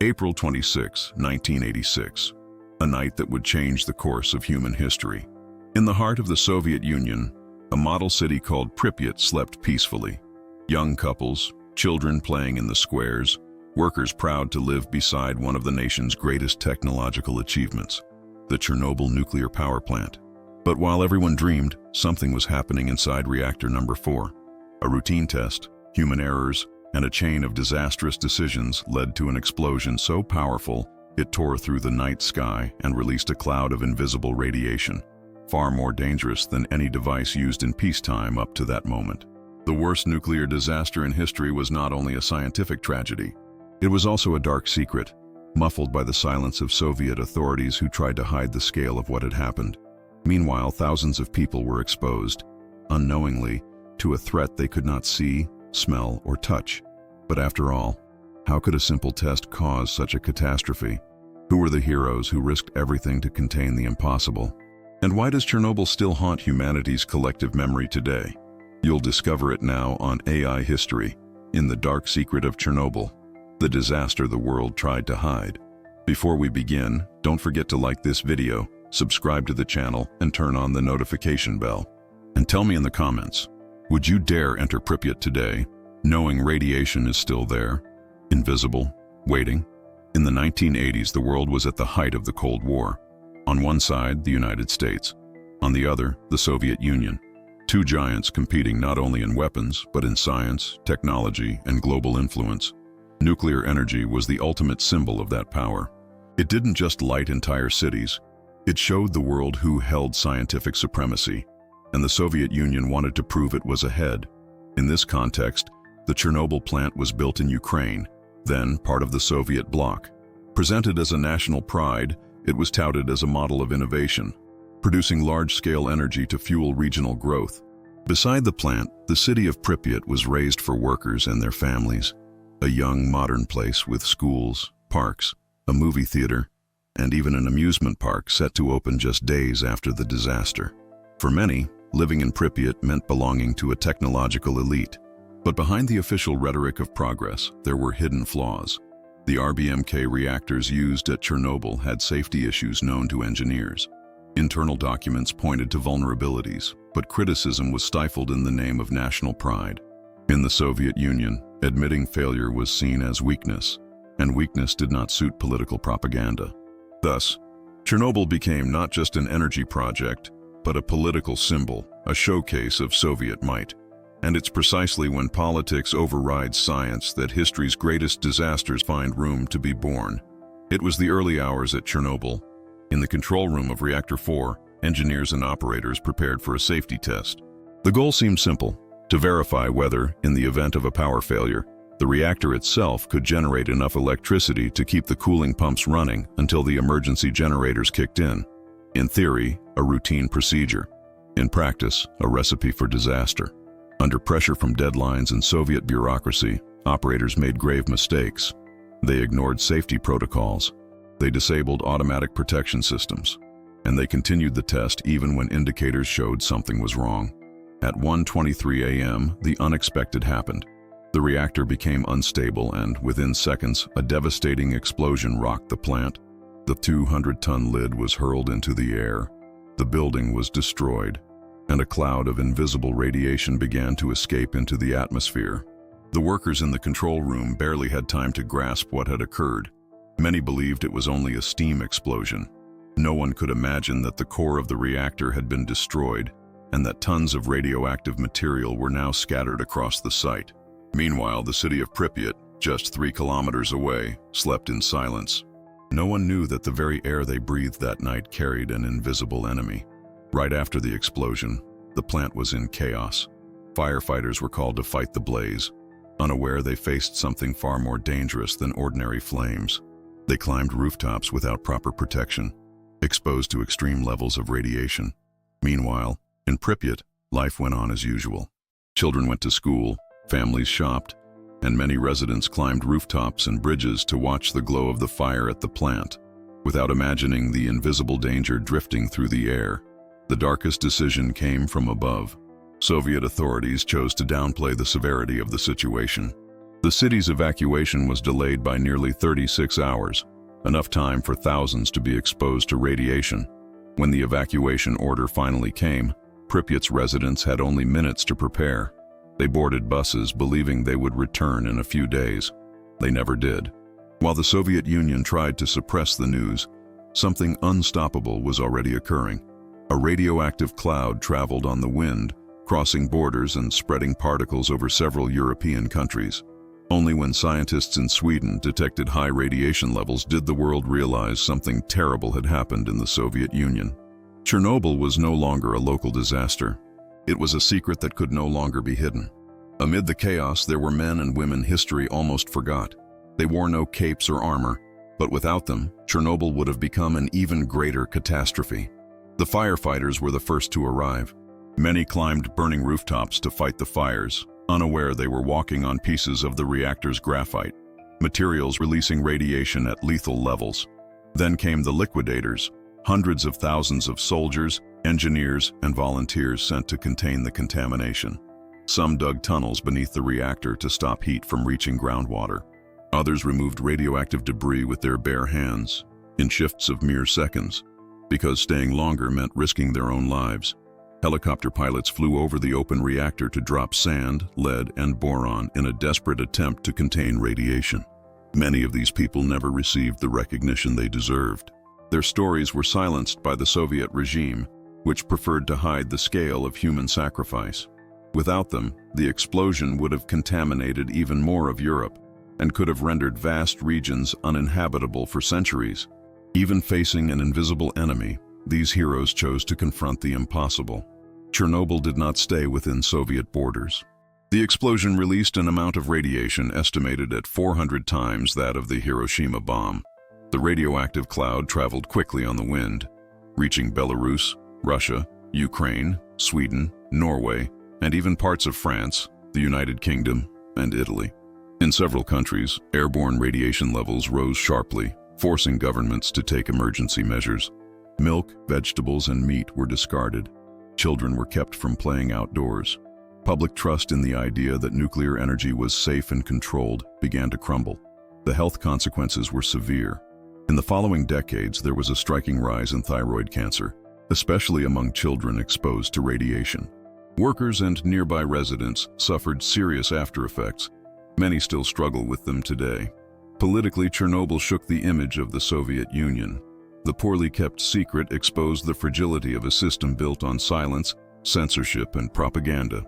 April 26, 1986, a night that would change the course of human history. In the heart of the Soviet Union, a model city called Pripyat slept peacefully. Young couples, children playing in the squares, workers proud to live beside one of the nation's greatest technological achievements, the Chernobyl nuclear power plant. But while everyone dreamed, something was happening inside reactor number 4. A routine test, human errors, and a chain of disastrous decisions led to an explosion so powerful it tore through the night sky and released a cloud of invisible radiation, far more dangerous than any device used in peacetime up to that moment. The worst nuclear disaster in history was not only a scientific tragedy, it was also a dark secret, muffled by the silence of Soviet authorities who tried to hide the scale of what had happened. Meanwhile, thousands of people were exposed, unknowingly, to a threat they could not see, smell, or touch. But after all, how could a simple test cause such a catastrophe? Who were the heroes who risked everything to contain the impossible? And why does Chernobyl still haunt humanity's collective memory today? You'll discover it now on AI History, in the dark secret of Chernobyl, the disaster the world tried to hide. Before we begin, don't forget to like this video, subscribe to the channel, and turn on the notification bell. And tell me in the comments, would you dare enter Pripyat today, knowing radiation is still there, invisible, waiting? In the 1980s, the world was at the height of the Cold War. On one side, the United States. On the other, the Soviet Union. Two giants competing not only in weapons, but in science, technology, and global influence. Nuclear energy was the ultimate symbol of that power. It didn't just light entire cities. It showed the world who held scientific supremacy, and the Soviet Union wanted to prove it was ahead. In this context, the Chernobyl plant was built in Ukraine, then part of the Soviet bloc. Presented as a national pride, it was touted as a model of innovation, producing large-scale energy to fuel regional growth. Beside the plant, the city of Pripyat was raised for workers and their families. A young, modern place with schools, parks, a movie theater, and even an amusement park set to open just days after the disaster. For many, living in Pripyat meant belonging to a technological elite. But behind the official rhetoric of progress, there were hidden flaws. The RBMK reactors used at Chernobyl had safety issues known to engineers. Internal documents pointed to vulnerabilities, but criticism was stifled in the name of national pride. In the Soviet Union, admitting failure was seen as weakness, and weakness did not suit political propaganda. Thus, Chernobyl became not just an energy project, but a political symbol, a showcase of Soviet might. And it's precisely when politics overrides science that history's greatest disasters find room to be born. It was the early hours at Chernobyl. In the control room of Reactor 4, engineers and operators prepared for a safety test. The goal seemed simple: to verify whether, in the event of a power failure, the reactor itself could generate enough electricity to keep the cooling pumps running until the emergency generators kicked in. In theory, a routine procedure. In practice, a recipe for disaster. Under pressure from deadlines and Soviet bureaucracy, operators made grave mistakes. They ignored safety protocols. They disabled automatic protection systems. And they continued the test even when indicators showed something was wrong. At 1:23 a.m., the unexpected happened. The reactor became unstable, and within seconds, a devastating explosion rocked the plant. The 200-ton lid was hurled into the air. The building was destroyed, and a cloud of invisible radiation began to escape into the atmosphere. The workers in the control room barely had time to grasp what had occurred. Many believed it was only a steam explosion. No one could imagine that the core of the reactor had been destroyed, and that tons of radioactive material were now scattered across the site. Meanwhile, the city of Pripyat, just 3 kilometers away, slept in silence. No one knew that the very air they breathed that night carried an invisible enemy. Right after the explosion, the plant was in chaos. Firefighters were called to fight the blaze. Unaware, they faced something far more dangerous than ordinary flames. They climbed rooftops without proper protection, exposed to extreme levels of radiation. Meanwhile, in Pripyat, life went on as usual. Children went to school, families shopped, and many residents climbed rooftops and bridges to watch the glow of the fire at the plant, without imagining the invisible danger drifting through the air. The darkest decision came from above. Soviet authorities chose to downplay the severity of the situation. The city's evacuation was delayed by nearly 36 hours, enough time for thousands to be exposed to radiation. When the evacuation order finally came, Pripyat's residents had only minutes to prepare. They boarded buses believing they would return in a few days. They never did. While the Soviet Union tried to suppress the news, something unstoppable was already occurring. A radioactive cloud traveled on the wind, crossing borders and spreading particles over several European countries. Only when scientists in Sweden detected high radiation levels did the world realize something terrible had happened in the Soviet Union. Chernobyl was no longer a local disaster. It was a secret that could no longer be hidden. Amid the chaos, there were men and women history almost forgot. They wore no capes or armor, but without them, Chernobyl would have become an even greater catastrophe. The firefighters were the first to arrive. Many climbed burning rooftops to fight the fires, unaware they were walking on pieces of the reactor's graphite, materials releasing radiation at lethal levels. Then came the liquidators, hundreds of thousands of soldiers, engineers, and volunteers sent to contain the contamination. Some dug tunnels beneath the reactor to stop heat from reaching groundwater. Others removed radioactive debris with their bare hands, in shifts of mere seconds, because staying longer meant risking their own lives. Helicopter pilots flew over the open reactor to drop sand, lead, and boron in a desperate attempt to contain radiation. Many of these people never received the recognition they deserved. Their stories were silenced by the Soviet regime, which preferred to hide the scale of human sacrifice. Without them, the explosion would have contaminated even more of Europe and could have rendered vast regions uninhabitable for centuries. Even facing an invisible enemy, these heroes chose to confront the impossible. Chernobyl did not stay within Soviet borders. The explosion released an amount of radiation estimated at 400 times that of the Hiroshima bomb. The radioactive cloud traveled quickly on the wind, reaching Belarus, Russia, Ukraine, Sweden, Norway, and even parts of France, the United Kingdom, and Italy. In several countries, airborne radiation levels rose sharply, forcing governments to take emergency measures. Milk, vegetables, and meat were discarded. Children were kept from playing outdoors. Public trust in the idea that nuclear energy was safe and controlled began to crumble. The health consequences were severe. In the following decades, there was a striking rise in thyroid cancer, especially among children exposed to radiation. Workers and nearby residents suffered serious after-effects. Many still struggle with them today. Politically, Chernobyl shook the image of the Soviet Union. The poorly kept secret exposed the fragility of a system built on silence, censorship, and propaganda.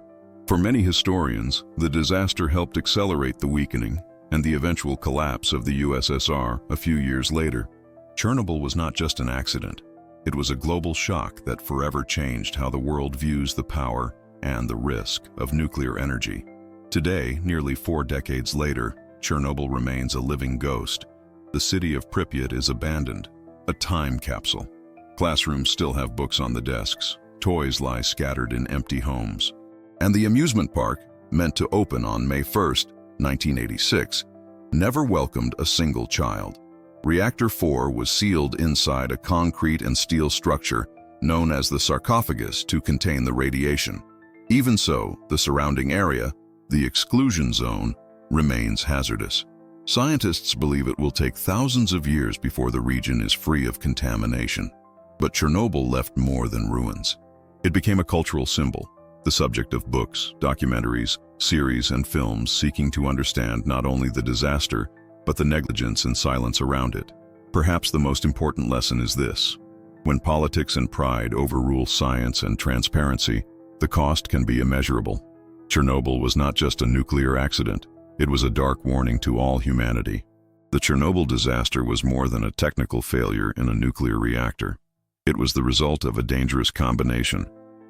For many historians, the disaster helped accelerate the weakening and the eventual collapse of the USSR a few years later. Chernobyl was not just an accident. It was a global shock that forever changed how the world views the power and the risk of nuclear energy. Today, nearly 4 decades later, Chernobyl remains a living ghost. The city of Pripyat is abandoned, a time capsule. Classrooms still have books on the desks, toys lie scattered in empty homes. And the amusement park, meant to open on May 1st, 1986, never welcomed a single child. Reactor 4 was sealed inside a concrete and steel structure known as the sarcophagus to contain the radiation. Even so, the surrounding area, the exclusion zone, remains hazardous. Scientists believe it will take thousands of years before the region is free of contamination. But Chernobyl left more than ruins. It became a cultural symbol, the subject of books, documentaries, series, and films seeking to understand not only the disaster, but the negligence and silence around it. Perhaps the most important lesson is this: when politics and pride overrule science and transparency, the cost can be immeasurable. Chernobyl was not just a nuclear accident. It was a dark warning to all humanity. The Chernobyl disaster was more than a technical failure in a nuclear reactor. It was the result of a dangerous combination: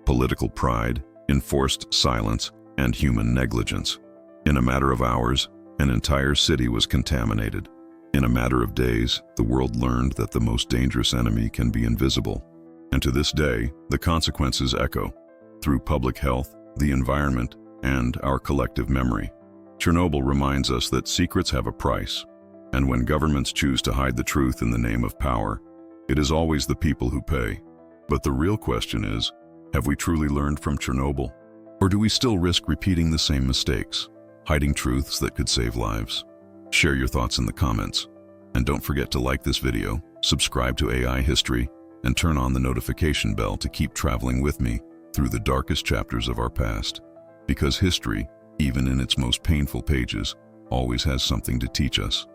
political pride, enforced silence, and human negligence. In a matter of hours, an entire city was contaminated. In a matter of days, the world learned that the most dangerous enemy can be invisible. And to this day, the consequences echo through public health, the environment, and our collective memory. Chernobyl reminds us that secrets have a price, and when governments choose to hide the truth in the name of power, it is always the people who pay. But the real question is, have we truly learned from Chernobyl? Or do we still risk repeating the same mistakes? hiding truths that could save lives? Share your thoughts in the comments. And don't forget to like this video, subscribe to AI History, and turn on the notification bell to keep traveling with me through the darkest chapters of our past. Because history, even in its most painful pages, always has something to teach us.